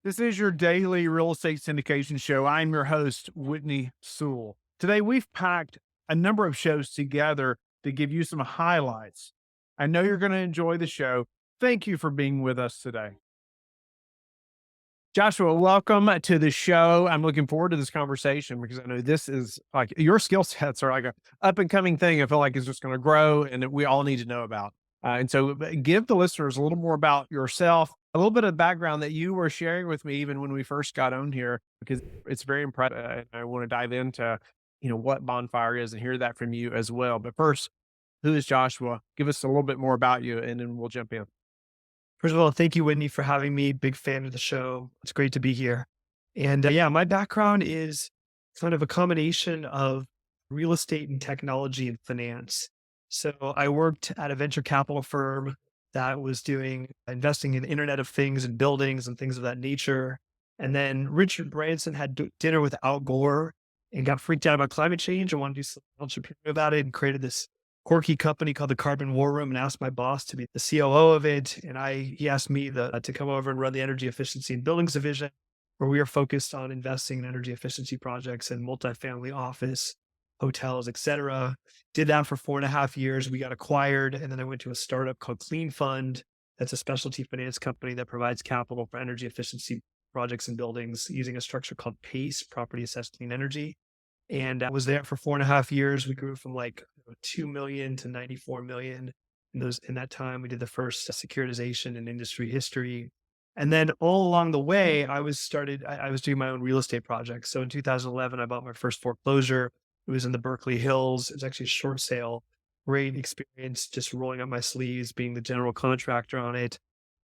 This is your daily real estate syndication show. I'm your host, Whitney Sewell. Today, we've packed a number of shows together to give you some highlights. I know you're going to enjoy the show. Thank you for being with us today. Joshua, welcome to the show. I'm looking forward to this conversation because I know this is like your skill sets are like a up and coming thing. I feel like it's just going to grow and that we all need to know about. Give the listeners a little more about yourself, a little bit of background that you were sharing with me even when we first got on here, because it's very impressive. And I want to dive into, what Bonfire is and hear that from you as well. But first, who is Joshua? Give us a little bit more about you and then we'll jump in. First of all, thank you, Whitney, for having me. Big fan of the show. It's great to be here. And yeah, my background is kind of a combination of real estate and technology and finance. So I worked at a venture capital firm that was doing investing in Internet of Things and buildings and things of that nature. And then Richard Branson had dinner with Al Gore and got freaked out about climate change and wanted to do something entrepreneurial about it and created this quirky company called the Carbon War Room and asked my boss to be the COO of it. And he asked me to come over and run the energy efficiency and buildings division, where we are focused on investing in energy efficiency projects and multifamily office, hotels, et cetera. Did that for 4.5 years. We got acquired. And then I went to a startup called Clean Fund. That's a specialty finance company that provides capital for energy efficiency projects and buildings using a structure called PACE, Property Assessed Clean Energy. And I was there for 4.5 years. We grew from like 2 million to 94 million. In that time, we did the first securitization in industry history. And then all along the way, I was doing my own real estate projects. So in 2011, I bought my first foreclosure. It was in the Berkeley Hills. It was actually a short sale. Great experience, just rolling up my sleeves, being the general contractor on it,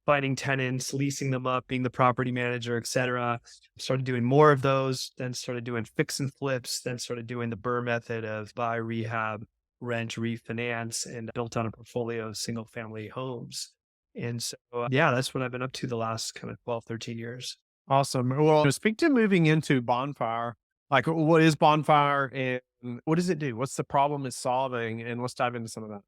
finding tenants, leasing them up, being the property manager, et cetera. Started doing more of those, then started doing fix and flips, then started doing the Burr method of buy, rehab, rent, refinance, and built on a portfolio of single family homes. And so, yeah, that's what I've been up to the last kind of 12, 13 years. Awesome. Well, speak to moving into Bonfire. Like, what is Bonfire and what does it do? What's the problem it's solving? And let's dive into some of that.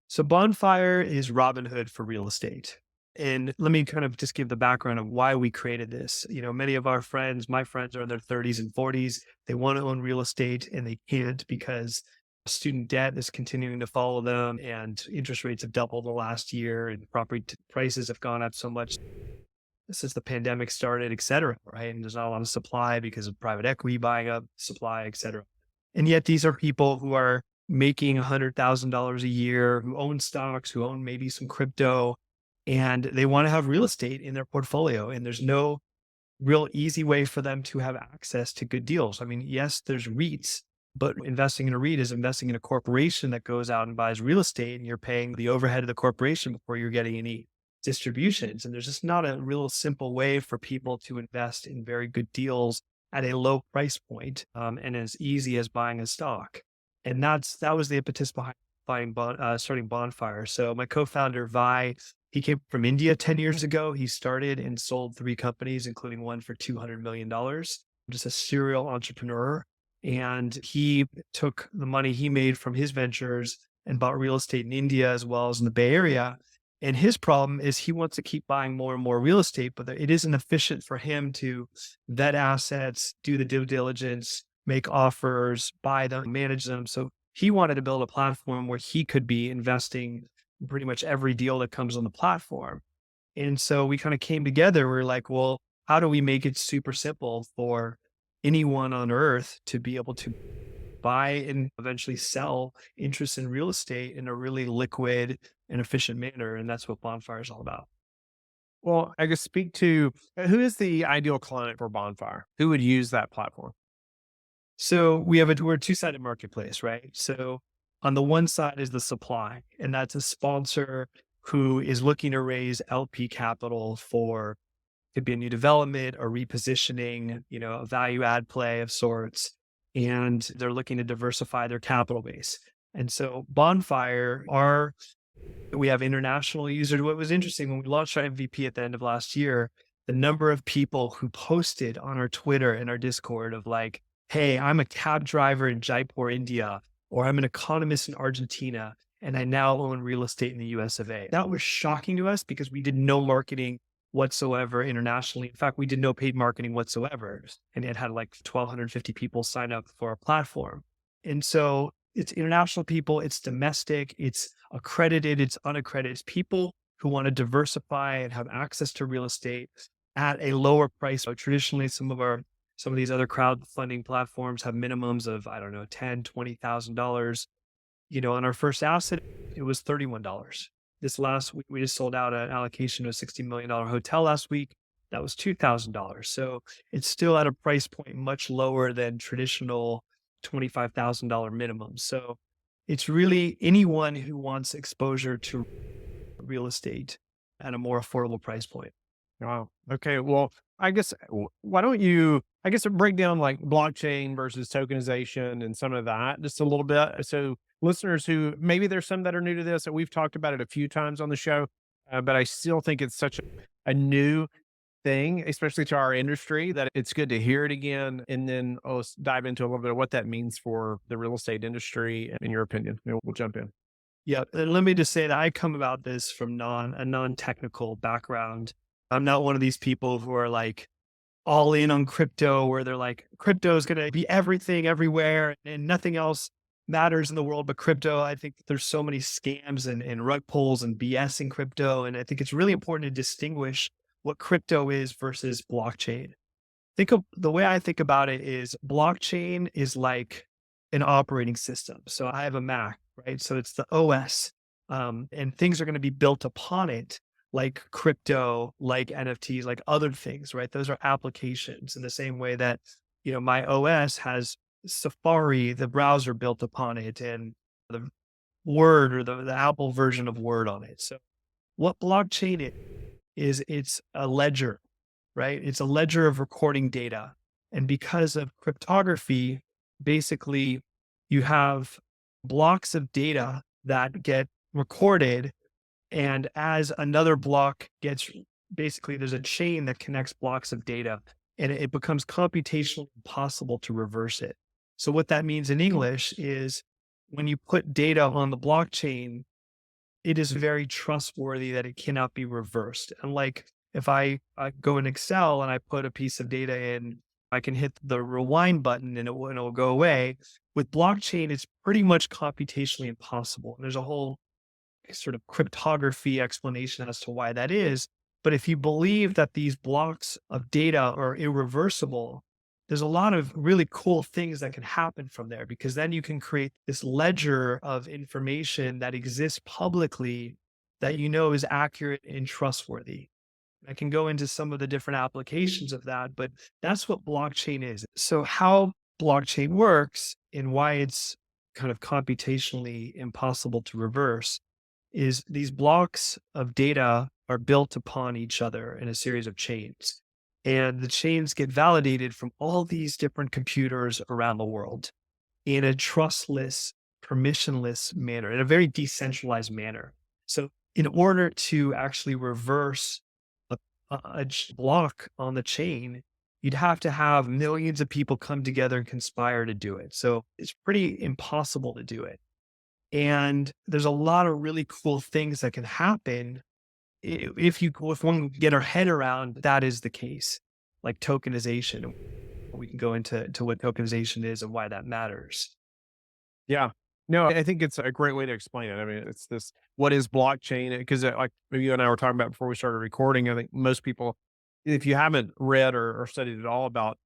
So Bonfire is Robinhood for real estate. And let me kind of just give the background of why we created this. Many of my friends are in their 30s and 40s. They want to own real estate and they can't because student debt is continuing to follow them and interest rates have doubled the last year and property prices have gone up so much since the pandemic started, et cetera, right? And there's not a lot of supply because of private equity buying up supply, et cetera. And yet these are people who are making $100,000 a year, who own stocks, who own maybe some crypto, and they want to have real estate in their portfolio. And there's no real easy way for them to have access to good deals. I mean, yes, there's REITs, but investing in a REIT is investing in a corporation that goes out and buys real estate and you're paying the overhead of the corporation before you're getting any distributions. And there's just not a real simple way for people to invest in very good deals at a low price point, and as easy as buying a stock. And that was the impetus behind starting Bonfire. So my co-founder, Vi, he came from India 10 years ago. He started and sold 3 companies, including one for $200 million, just a serial entrepreneur. And he took the money he made from his ventures and bought real estate in India as well as in the Bay Area. And his problem is he wants to keep buying more and more real estate, but it isn't efficient for him to vet assets, do the due diligence, make offers, buy them, manage them. So he wanted to build a platform where he could be investing in pretty much every deal that comes on the platform. And so we kind of came together. We're like, well, how do we make it super simple for anyone on earth to be able to buy and eventually sell interest in real estate in a really liquid and efficient manner? And that's what Bonfire is all about. Well, I guess speak to who is the ideal client for Bonfire? Who would use that platform? So we're a two-sided marketplace, right? So on the one side is the supply, and that's a sponsor who is looking to raise LP capital for, could be a new development or repositioning, a value add play of sorts. And they're looking to diversify their capital base. And so Bonfire, we have international users. What was interesting when we launched our MVP at the end of last year, the number of people who posted on our Twitter and our Discord of like, hey, I'm a cab driver in Jaipur, India, or I'm an economist in Argentina, and I now own real estate in the US of A. That was shocking to us because we did no marketing whatsoever internationally. In fact, we did no paid marketing whatsoever. And it had like 1,250 people sign up for our platform. And so it's international people, it's domestic, it's accredited, it's unaccredited. It's people who want to diversify and have access to real estate at a lower price. So traditionally, some of these other crowdfunding platforms have minimums of, I don't know, $10,000, $20,000. On our first asset, it was $31. This last week, we just sold out an allocation to a $60 million hotel last week. That was $2,000. So it's still at a price point much lower than traditional $25,000 minimum. So it's really anyone who wants exposure to real estate at a more affordable price point. Wow. Okay. Well, I guess why don't you, I guess, break down like blockchain versus tokenization and some of that just a little bit. So listeners who maybe there's some that are new to this, and we've talked about it a few times on the show, but I still think it's such a new thing, especially to our industry, that it's good to hear it again. And then let's dive into a little bit of what that means for the real estate industry, in your opinion. We'll jump in. Yeah, and let me just say that I come about this from a non-technical background. I'm not one of these people who are like all in on crypto, where they're like, crypto is going to be everything everywhere and nothing else matters in the world but crypto. I think that there's so many scams and rug pulls and BS in crypto. And I think it's really important to distinguish what crypto is versus blockchain. Think of the way I think about it is blockchain is like an operating system. So I have a Mac, right? So it's the OS, and things are going to be built upon it, like crypto, like NFTs, like other things, right? Those are applications in the same way that, my OS has Safari, the browser built upon it, and the Word or the Apple version of Word on it. So what blockchain is, it's a ledger, right? It's a ledger of recording data. And because of cryptography, basically you have blocks of data that get recorded. And as another block gets, basically there's a chain that connects blocks of data, and it becomes computationally impossible to reverse it. So what that means in English is when you put data on the blockchain, it is very trustworthy that it cannot be reversed. Unlike if I go in Excel and I put a piece of data in, I can hit the rewind button and it'll go away. With blockchain, it's pretty much computationally impossible. And there's a whole sort of cryptography explanation as to why that is. But if you believe that these blocks of data are irreversible, there's a lot of really cool things that can happen from there, because then you can create this ledger of information that exists publicly that is accurate and trustworthy. I can go into some of the different applications of that, but that's what blockchain is. So how blockchain works and why it's kind of computationally impossible to reverse is these blocks of data are built upon each other in a series of chains. And the chains get validated from all these different computers around the world in a trustless, permissionless manner, in a very decentralized manner. So in order to actually reverse a block on the chain, you'd have to have millions of people come together and conspire to do it. So it's pretty impossible to do it. And there's a lot of really cool things that can happen if one can get our head around that is the case, like tokenization. We can go into what tokenization is and why that matters. Yeah. No, I think it's a great way to explain it. I mean, it's this, what is blockchain? Because like you and I were talking about before we started recording, I think most people, if you haven't read or studied at all about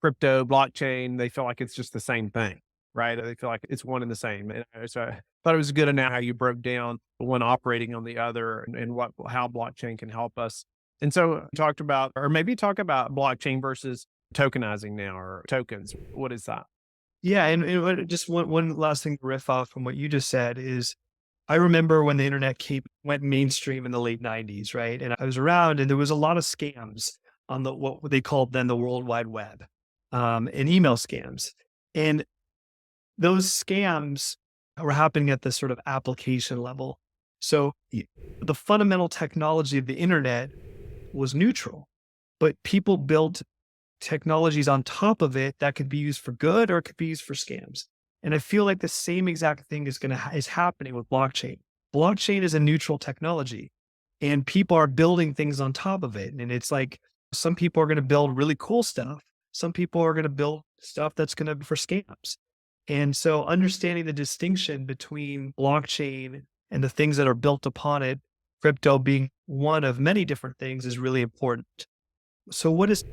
crypto, blockchain, they feel like it's just the same thing, right? They feel like it's one and the same. And so I thought it was good enough how you broke down the one operating on the other and how blockchain can help us. And so talked about, or maybe talk about blockchain versus tokenizing now, or tokens. What is that? Yeah, and just one last thing to riff off from what you just said is, I remember when the internet went mainstream in the late 90s, right? And I was around, and there was a lot of scams on what they called then the World Wide Web, and email scams. And those scams were happening at the sort of application level. So the fundamental technology of the internet was neutral, but people built technologies on top of it that could be used for good or it could be used for scams. And I feel like the same exact thing is happening with blockchain. Blockchain is a neutral technology. and people are building things on top of it. And it's like, some people are going to build really cool stuff. Some people are going to build stuff that's going to be for scams. And so understanding the distinction between blockchain and the things that are built upon it, crypto being one of many different things, is really important. So what is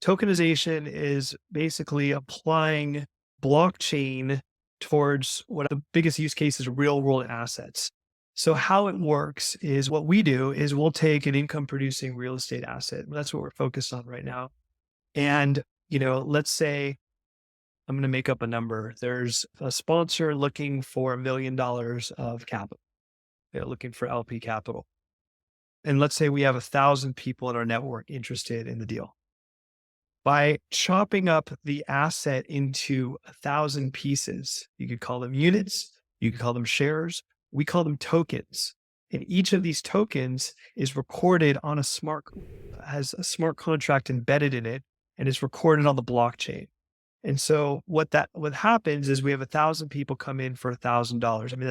tokenization? Is basically applying blockchain towards what the biggest use case is: real world assets. So how it works is, what we do is we'll take an income producing real estate asset. That's what we're focused on right now. And, let's say, I'm going to make up a number. There's a sponsor looking for $1 million of capital. They're looking for LP capital. And let's say we have 1,000 people in our network interested in the deal. By chopping up the asset into 1,000 pieces, you could call them units, you could call them shares, we call them tokens. And each of these tokens is recorded on has a smart contract embedded in it, and is recorded on the blockchain. And so what happens is, we have 1,000 people come in for $1,000. I mean,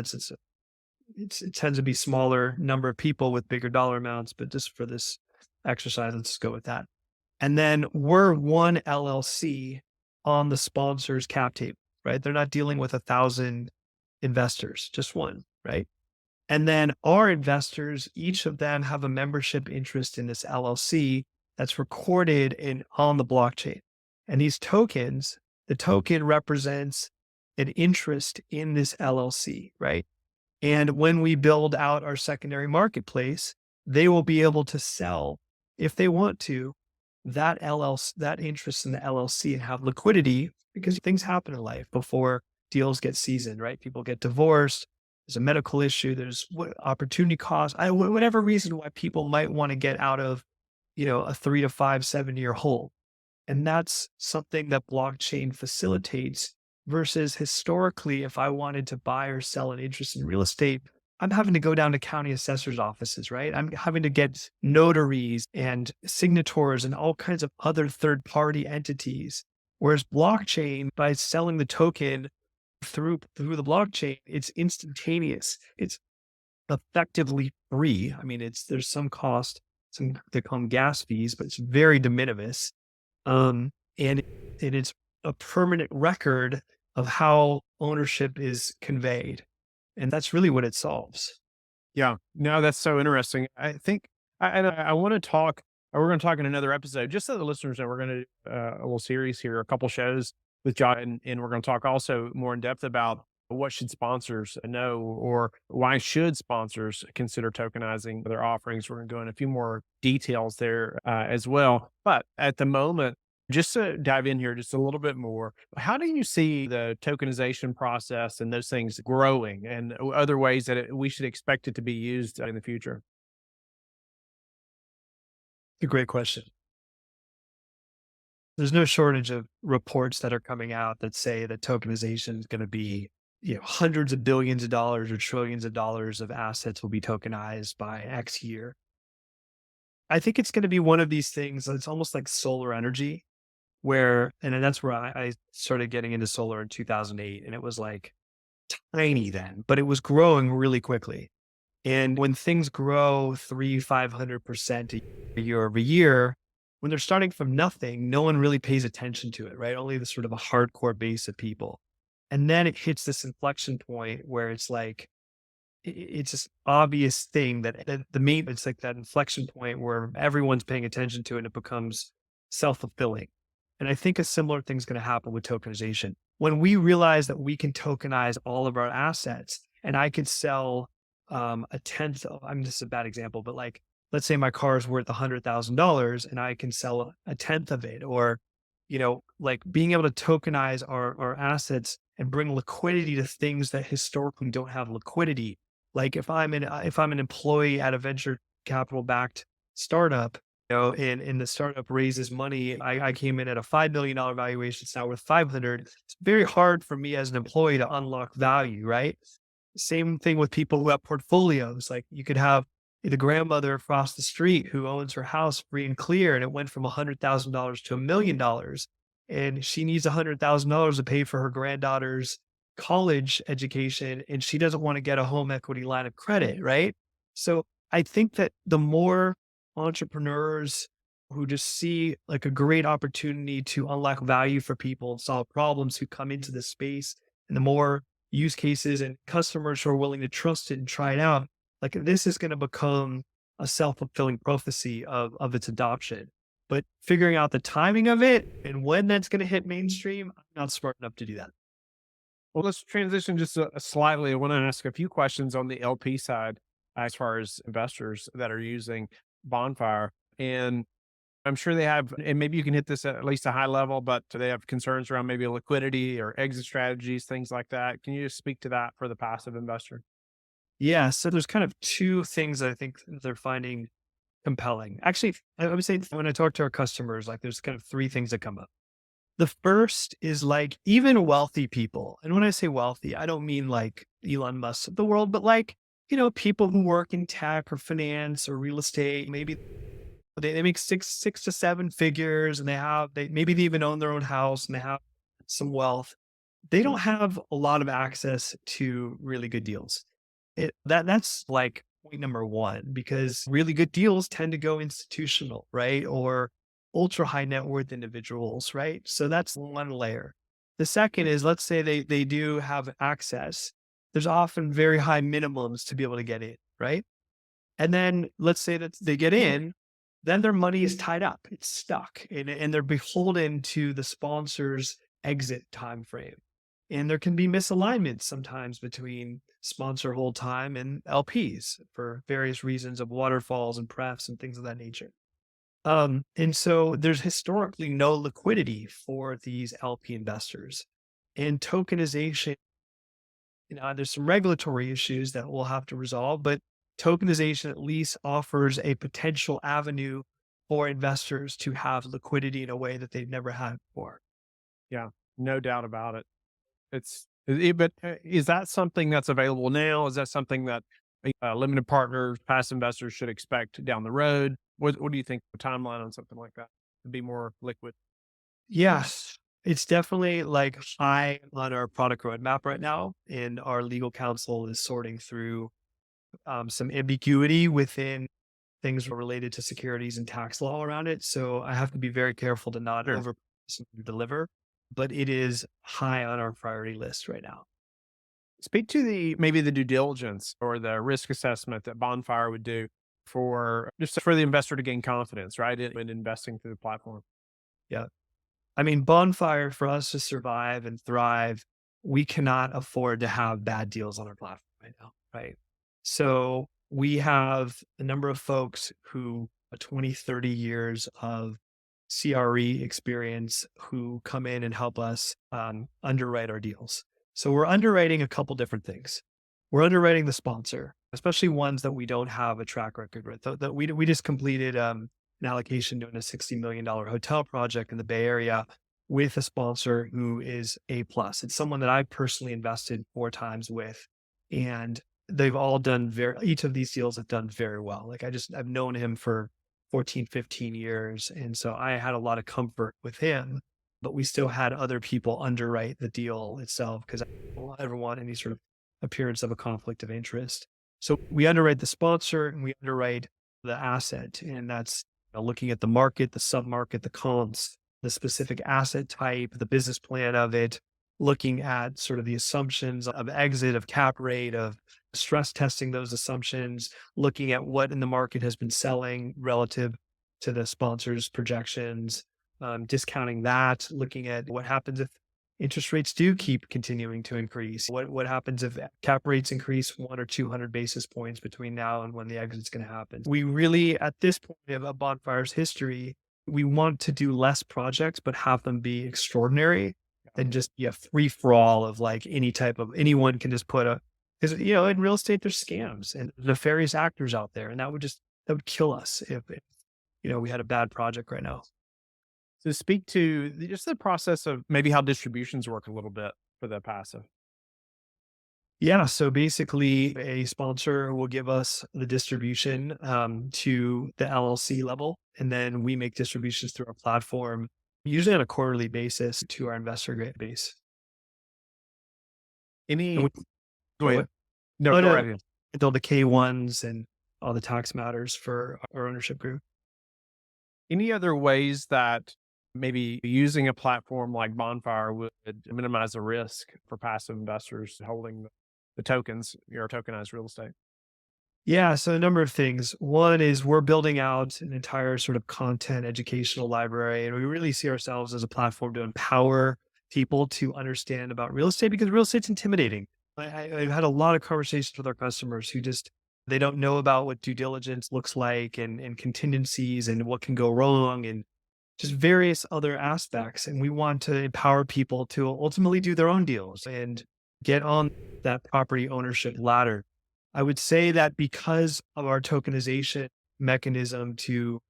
it tends to be smaller number of people with bigger dollar amounts, but just for this exercise, let's just go with that. And then we're one LLC on the sponsor's cap table, right? They're not dealing with 1,000 investors, just one, right? And then our investors, each of them have a membership interest in this LLC that's recorded on the blockchain. And these tokens, the token represents an interest in this LLC, right? And when we build out our secondary marketplace, they will be able to sell, if they want to, that interest in the LLC, and have liquidity, because things happen in life before deals get seasoned, right? People get divorced. There's a medical issue. There's opportunity cost. Whatever reason why people might want to get out of, a 3 to 5, 7-year hold. And that's something that blockchain facilitates, versus historically, if I wanted to buy or sell an interest in real estate, I'm having to go down to county assessor's offices, right? I'm having to get notaries and signators and all kinds of other third-party entities. Whereas blockchain, by selling the token through the blockchain, it's instantaneous. It's effectively free. I mean, there's some cost, they call them gas fees, but it's very de minimis. And it's a permanent record of how ownership is conveyed. And that's really what it solves. Yeah, no, that's so interesting. I think I want to talk. We're going to talk in another episode, just so the listeners know. We're going to do a little series here, a couple shows with John, and we're going to talk also more in depth about what should sponsors know, or why should sponsors consider tokenizing their offerings. We're going to go in a few more details there as well. But at the moment, just to dive in here just a little bit more, how do you see the tokenization process and those things growing, and other ways that we should expect it to be used in the future? A great question. There's no shortage of reports that are coming out that say that tokenization is going to be, hundreds of billions of dollars or trillions of dollars of assets will be tokenized by X year. I think it's going to be one of these things. It's almost like solar energy, and that's where I started getting into solar in 2008. And it was like tiny then, but it was growing really quickly. And when things grow 500% a year over year, when they're starting from nothing, no one really pays attention to it, right? Only the sort of a hardcore base of people. And then it hits this inflection point where it's like, it's this obvious thing that it's like that inflection point where everyone's paying attention to it, and it becomes self-fulfilling. And I think a similar thing is going to happen with tokenization. When we realize that we can tokenize all of our assets, and I could sell a tenth of, I mean, this is a bad example, but like, let's say my car is worth $100,000 and I can sell a tenth of it, or, like being able to tokenize our assets and bring liquidity to things that historically don't have liquidity. Like if I'm an employee at a venture capital backed startup, and the startup raises money, I came in at a $5 million valuation. It's now worth 500. It's very hard for me as an employee to unlock value, right? Same thing with people who have portfolios. Like you could have the grandmother across the street who owns her house free and clear, and it went from $100,000 to $1 million. And she needs $100,000 to pay for her granddaughter's college education, and she doesn't want to get a home equity line of credit, right? So I think that the more entrepreneurs who just see like a great opportunity to unlock value for people and solve problems who come into this space, and the more use cases and customers who are willing to trust it and try it out, like this is going to become a self-fulfilling prophecy of its adoption. But figuring out the timing of it and when that's going to hit mainstream, I'm not smart enough to do that. Well, let's transition just slightly. I want to ask a few questions on the LP side as far as investors that are using Bonfire. And I'm sure they have, and maybe you can hit this at least a high level, but do they have concerns around maybe liquidity or exit strategies, things like that? Can you just speak to that for the passive investor? Yeah. So there's kind of two things that I think they're finding compelling. Actually, I would say when I talk to our customers, like there's kind of three things that come up. The first is like even wealthy people. And when I say wealthy, I don't mean like Elon Musk of the world, but like, people who work in tech or finance or real estate, maybe they make six to seven figures and maybe they even own their own house and they have some wealth. They don't have a lot of access to really good deals. That's like point number one, because really good deals tend to go institutional, right? Or ultra high net worth individuals, right? So that's one layer. The second is, let's say they do have access. There's often very high minimums to be able to get in, right? And then let's say that they get in, then their money is tied up, it's stuck, and they're beholden to the sponsor's exit time frame. And there can be misalignment sometimes between sponsor hold time and LPs for various reasons of waterfalls and prefs and things of that nature. And so there's historically no liquidity for these LP investors. And tokenization, there's some regulatory issues that we'll have to resolve, but tokenization at least offers a potential avenue for investors to have liquidity in a way that they've never had before. Yeah, no doubt about it. But is that something that's available now? Is that something that limited partners, past investors should expect down the road? What do you think the timeline on something like that to be more liquid? Yes, it's definitely like high on our product roadmap right now. And our legal counsel is sorting through some ambiguity within things related to securities and tax law around it. So I have to be very careful to not Sure. over deliver, but it is high on our priority list right now. Speak to maybe the due diligence or the risk assessment that Bonfire would do for just for the investor to gain confidence, right, in investing through the platform. Yeah. I mean, Bonfire, for us to survive and thrive, we cannot afford to have bad deals on our platform right now. Right. So we have a number of folks who 20, 30 years of CRE experience who come in and help us underwrite our deals. So we're underwriting a couple different things. We're underwriting the sponsor, especially ones that we don't have a track record with. That we just completed an allocation doing a $60 million hotel project in the Bay Area with a sponsor who is A plus. It's someone that I personally invested 4 times with, and they've all done each of these deals have done very well. Like I've known him for 14, 15 years. And so I had a lot of comfort with him, but we still had other people underwrite the deal itself because I don't ever want any sort of appearance of a conflict of interest. So we underwrite the sponsor and we underwrite the asset. And that's looking at the market, the sub-market, the comps, the specific asset type, the business plan of it, looking at sort of the assumptions of exit, of cap rate, of stress testing those assumptions, looking at what in the market has been selling relative to the sponsor's projections, discounting that, looking at what happens if interest rates do keep continuing to increase. What happens if cap rates increase 1 or 200 basis points between now and when the exit's going to happen? We really, at this point of Bonfire's history, we want to do less projects, but have them be extraordinary than just be a free for all of like anyone can just because in real estate there's scams and nefarious actors out there, and that would kill us if we had a bad project right now. So speak to just the process of maybe how distributions work a little bit for the passive. Yeah. So basically, a sponsor will give us the distribution to the LLC level, and then we make distributions through our platform, usually on a quarterly basis to our investor base. And Any we, Go go ahead. ahead. No, Oh, go no, right ahead. all the K1s and all the tax matters for our ownership group. Any other ways that maybe using a platform like Bonfire would minimize the risk for passive investors holding the tokens, your tokenized real estate? Yeah, so a number of things. One is we're building out an entire sort of content educational library, and we really see ourselves as a platform to empower people to understand about real estate because real estate's intimidating. I've had a lot of conversations with our customers who just they don't know about what due diligence looks like and contingencies and what can go wrong and just various other aspects. And we want to empower people to ultimately do their own deals and get on that property ownership ladder. I would say that because of our tokenization mechanism to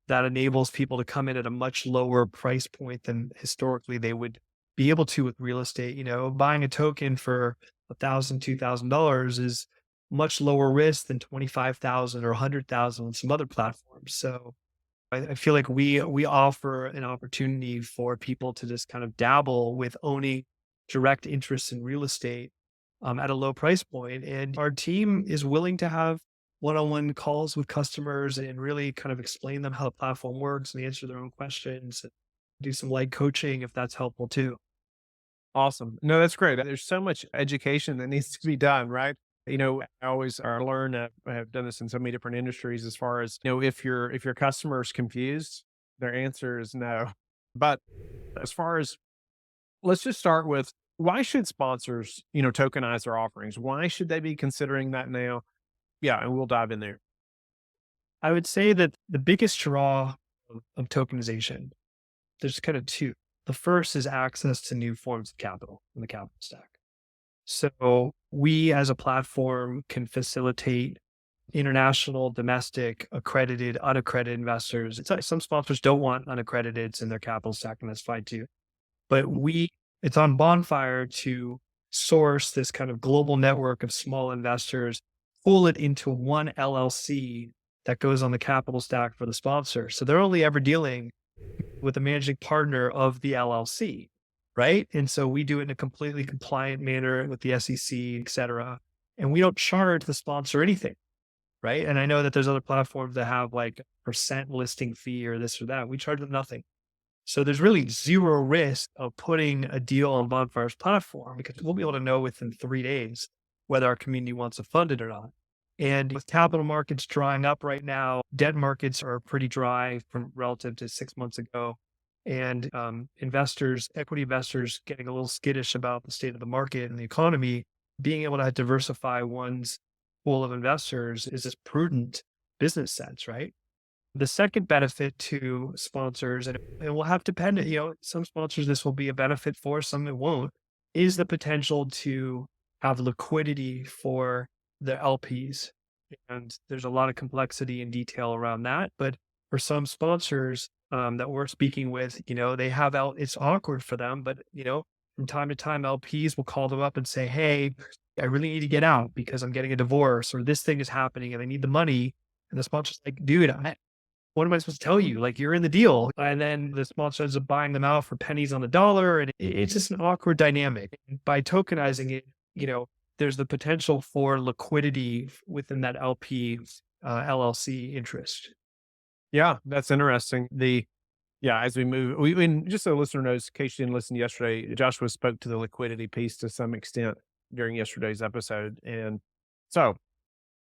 that enables people to come in at a much lower price point than historically they would be able to with real estate. Buying a token for $1,000, $2,000 is much lower risk than 25,000 or 100,000 on some other platforms. So I feel like we offer an opportunity for people to just kind of dabble with owning direct interest in real estate at a low price point. And our team is willing to have one-on-one calls with customers and really kind of explain them how the platform works and answer their own questions and do some light coaching if that's helpful too. Awesome. No, that's great. There's so much education that needs to be done, right? I always learn. I have done this in so many different industries. As far as if your customer is confused, their answer is no. But as far as let's just start with why should sponsors tokenize their offerings? Why should they be considering that now? Yeah, and we'll dive in there. I would say that the biggest draw of tokenization, there's kind of two. The first is access to new forms of capital in the capital stack. So we as a platform can facilitate international, domestic, accredited, unaccredited investors. It's like some sponsors don't want unaccrediteds in their capital stack, and that's fine too. But it's on Bonfire to source this kind of global network of small investors, pull it into one LLC that goes on the capital stack for the sponsor. So they're only ever dealing with the managing partner of the LLC, right? And so we do it in a completely compliant manner with the SEC, et cetera. And we don't charge the sponsor anything, right? And I know that there's other platforms that have like percent listing fee or this or that. We charge them nothing. So there's really zero risk of putting a deal on Bonfire's platform because we'll be able to know within 3 days whether our community wants to fund it or not. And with capital markets drying up right now, debt markets are pretty dry from relative to 6 months ago. And equity investors getting a little skittish about the state of the market and the economy, being able to diversify one's pool of investors is a prudent business sense, right? The second benefit to sponsors, and it will have dependent, some sponsors this will be a benefit for, some it won't, is the potential to have liquidity for the LPs. And there's a lot of complexity and detail around that. But for some sponsors that we're speaking with, it's awkward for them, but from time to time, LPs will call them up and say, "Hey, I really need to get out because I'm getting a divorce or this thing is happening and I need the money." And the sponsor's like, "Dude, what am I supposed to tell you? Like, you're in the deal." And then the sponsor ends up buying them out for pennies on the dollar. And it's just an awkward dynamic. And by tokenizing it, there's the potential for liquidity within that LP LLC interest. Yeah, that's interesting. As we move, and just so the listener knows, in case you didn't listen yesterday, Joshua spoke to the liquidity piece to some extent during yesterday's episode. And so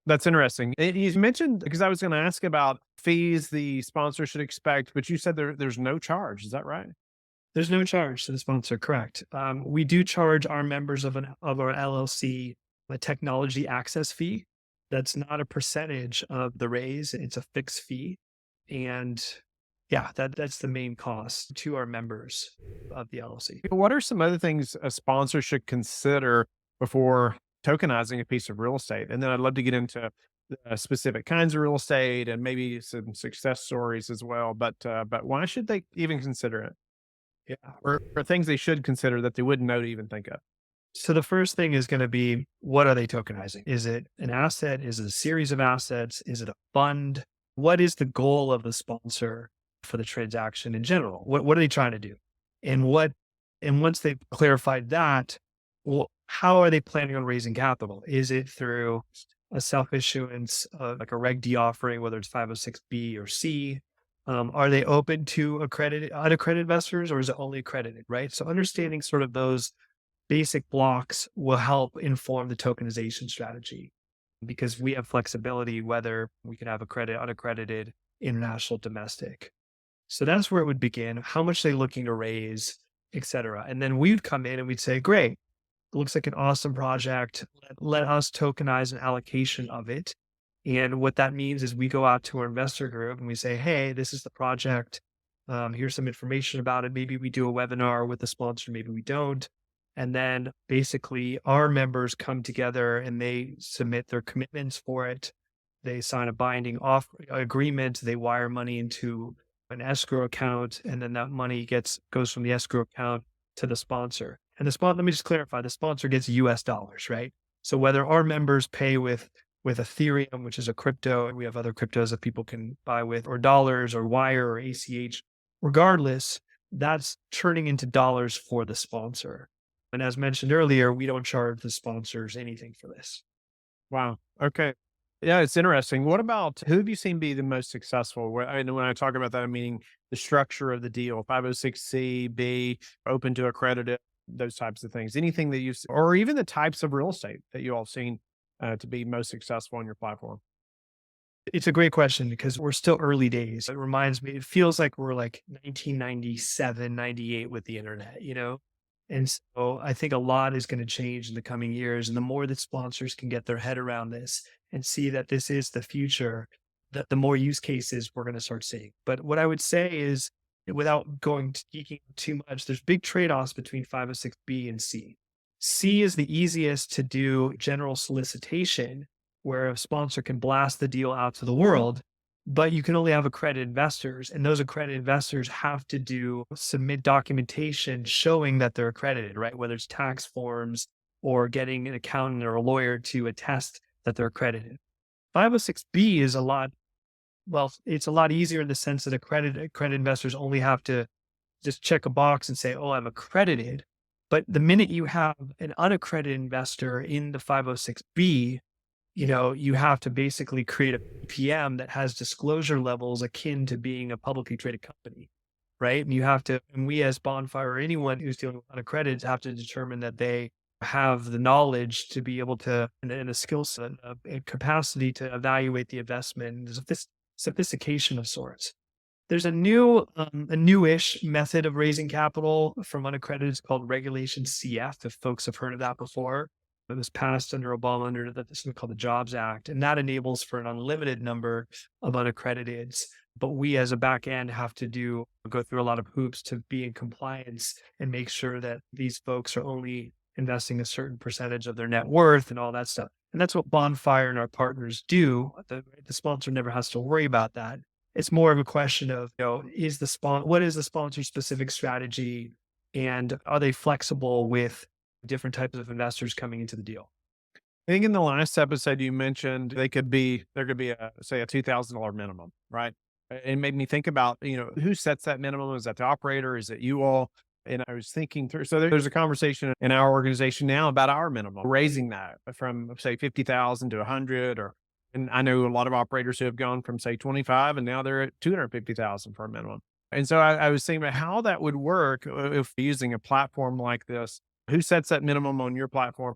that's interesting. And you mentioned, because I was going to ask about fees the sponsor should expect, but you said there's no charge. Is that right? There's no charge to the sponsor, correct. We do charge our members of our LLC a technology access fee. That's not a percentage of the raise. It's a fixed fee. And yeah, that's the main cost to our members of the LLC. What are some other things a sponsor should consider before tokenizing a piece of real estate? And then I'd love to get into specific kinds of real estate and maybe some success stories as well. But why should they even consider it? Yeah. Or things they should consider that they wouldn't know to even think of? So the first thing is going to be, what are they tokenizing? Is it an asset? Is it a series of assets? Is it a fund? What is the goal of the sponsor for the transaction in general? What are they trying to do? And once they've clarified that, well, how are they planning on raising capital? Is it through a self-issuance, like a Reg D offering, whether it's 506B or C? Are they open to unaccredited investors, or is it only accredited, right? So understanding sort of those basic blocks will help inform the tokenization strategy, because we have flexibility whether we can have accredited, unaccredited, international, domestic. So that's where it would begin. How much they looking to raise, et cetera. And then we'd come in and we'd say, great, it looks like an awesome project. Let us tokenize an allocation of it. And what that means is we go out to our investor group and we say, hey, this is the project. Here's some information about it. Maybe we do a webinar with the sponsor, maybe we don't. And then basically our members come together and they submit their commitments for it. They sign a binding off agreement. They wire money into an escrow account, and then that money goes from the escrow account to the sponsor. And let me just clarify, the sponsor gets US dollars, right? So whether our members pay with Ethereum, which is a crypto, and we have other cryptos that people can buy with, or dollars or wire or ACH, regardless, that's turning into dollars for the sponsor. And as mentioned earlier, we don't charge the sponsors anything for this. Wow. Okay. Yeah, it's interesting. What about who have you seen be the most successful? And when I talk about that, I'm meaning the structure of the deal, 506C, B, open to accredited, those types of things. Anything that you've, or even the types of real estate that you all seen to be most successful on your platform? It's a great question because we're still early days. It reminds me, it feels like we're like 1997, 98 with the internet, you know? And so I think a lot is going to change in the coming years. And the more that sponsors can get their head around this and see that this is the future, that the more use cases we're going to start seeing. But what I would say is, without going to geeking too much, there's big trade-offs between 506B and C. C is the easiest to do general solicitation, where a sponsor can blast the deal out to the world, but you can only have accredited investors. And those accredited investors have to submit documentation showing that they're accredited, right? Whether it's tax forms or getting an accountant or a lawyer to attest that they're accredited. 506B is it's a lot easier in the sense that accredited investors only have to just check a box and say, oh, I'm accredited. But the minute you have an unaccredited investor in the 506B, you have to basically create a PM that has disclosure levels akin to being a publicly traded company, right? And we as Bonfire or anyone who's dealing with unaccredited have to determine that they have the knowledge to be able to, and a skill set, a capacity to evaluate the investment. There's this sophistication of sorts. There's a newish method of raising capital from unaccredited. It's called Regulation CF, if folks have heard of that before. It was passed under Obama under this called the Jobs Act, and that enables for an unlimited number of unaccrediteds. But we as a back end have to go through a lot of hoops to be in compliance and make sure that these folks are only investing a certain percentage of their net worth and all that stuff. And that's what Bonfire and our partners do. The sponsor never has to worry about that. It's more of a question of, what is the sponsor specific strategy, and are they flexible with different types of investors coming into the deal? I think in the last episode you mentioned there could be say a $2,000 minimum, right? It made me think about, who sets that minimum? Is that the operator? Is it you all? And I was thinking through, so there's a conversation in our organization now about our minimum, raising that from say 50,000 to 100, and I know a lot of operators who have gone from say 25 and now they're at 250,000 for a minimum. And so I was thinking about how that would work if using a platform like this. Who sets that minimum on your platform?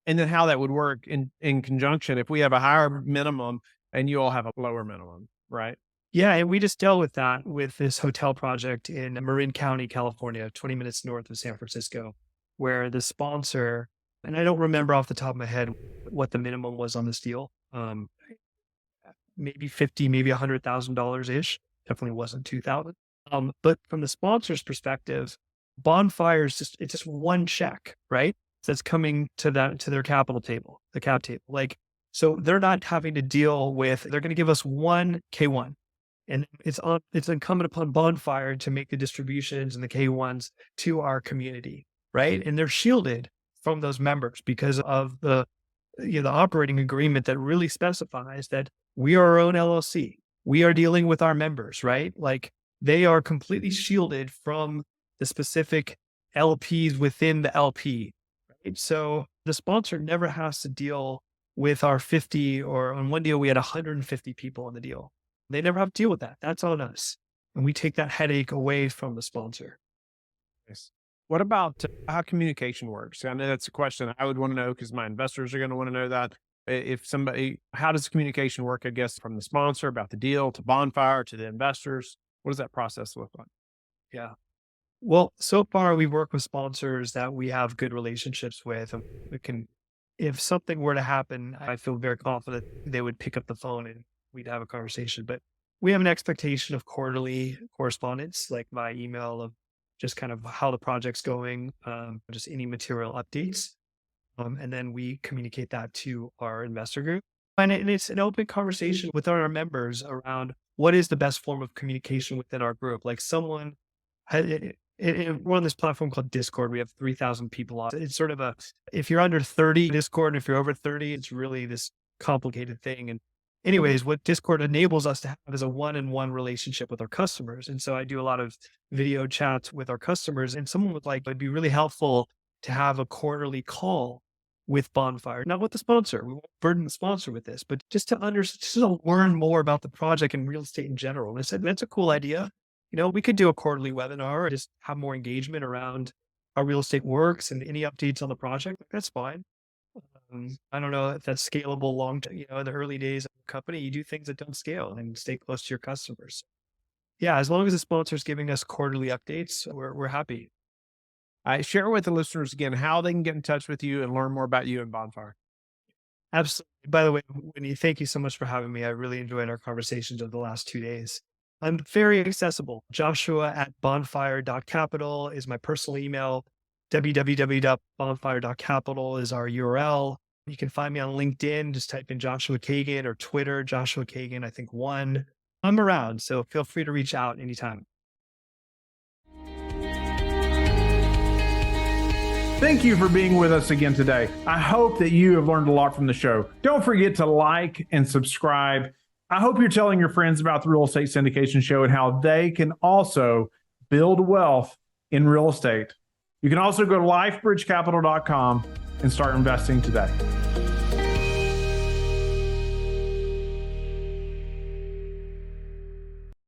And then how that would work in conjunction if we have a higher minimum and you all have a lower minimum, right? Yeah, and we just dealt with that with this hotel project in Marin County, California, 20 minutes north of San Francisco, where the sponsor, and I don't remember off the top of my head what the minimum was on this deal, maybe 50, maybe $100,000 ish. Definitely wasn't 2,000. But from the sponsor's perspective, Bonfire is it's just one check, right? That's coming to their capital table, the cap table. So they're not having to deal with, they're going to give us one K1, and it's incumbent upon Bonfire to make the distributions and the K1s to our community, right? And they're shielded from those members because of the operating agreement that really specifies that we are our own LLC. We are dealing with our members, right? They are completely shielded from the specific LPs within the LP, right? So the sponsor never has to deal with our 50, or on one deal, we had 150 people on the deal. They never have to deal with that. That's on us. And we take that headache away from the sponsor. Nice. What about how communication works? I know that's a question I would want to know because my investors are going to want to know that. If somebody, how does communication work, I guess, from the sponsor about the deal to Bonfire to the investors? What does that process look like? Yeah. Well, so far we've worked with sponsors that we have good relationships with. And we can, if something were to happen, I feel very confident they would pick up the phone and we'd have a conversation. But we have an expectation of quarterly correspondence, like by email, of just kind of how the project's going, just any material updates. And then we communicate that to our investor group. And it's an open conversation with our members around what is the best form of communication within our group. Like someone, we're on this platform called Discord. We have 3,000 people on. It's sort of if you're under 30 Discord, and if you're over 30, it's really this complicated thing. And anyways, what Discord enables us to have is a one-on-one relationship with our customers. And so I do a lot of video chats with our customers, and someone would like, it'd be really helpful to have a quarterly call with Bonfire, not with the sponsor. We won't burden the sponsor with this, but just to learn more about the project and real estate in general. And I said, that's a cool idea. We could do a quarterly webinar or just have more engagement around how real estate works and any updates on the project. That's fine. I don't know if that's scalable long term. In the early days of the company, you do things that don't scale and stay close to your customers. Yeah, as long as the sponsor is giving us quarterly updates, we're happy. Share with the listeners again how they can get in touch with you and learn more about you and Bonfire. Absolutely. By the way, Winnie, thank you so much for having me. I really enjoyed our conversations over the last 2 days. I'm very accessible. Joshua@bonfire.capital is my personal email. www.bonfire.capital is our URL. You can find me on LinkedIn. Just type in Joshua Kagan, or Twitter, Joshua Kagan, I think 1. I'm around, so feel free to reach out anytime. Thank you for being with us again today. I hope that you have learned a lot from the show. Don't forget to like and subscribe. I hope you're telling your friends about the Real Estate Syndication Show and how they can also build wealth in real estate. You can also go to lifebridgecapital.com and start investing today.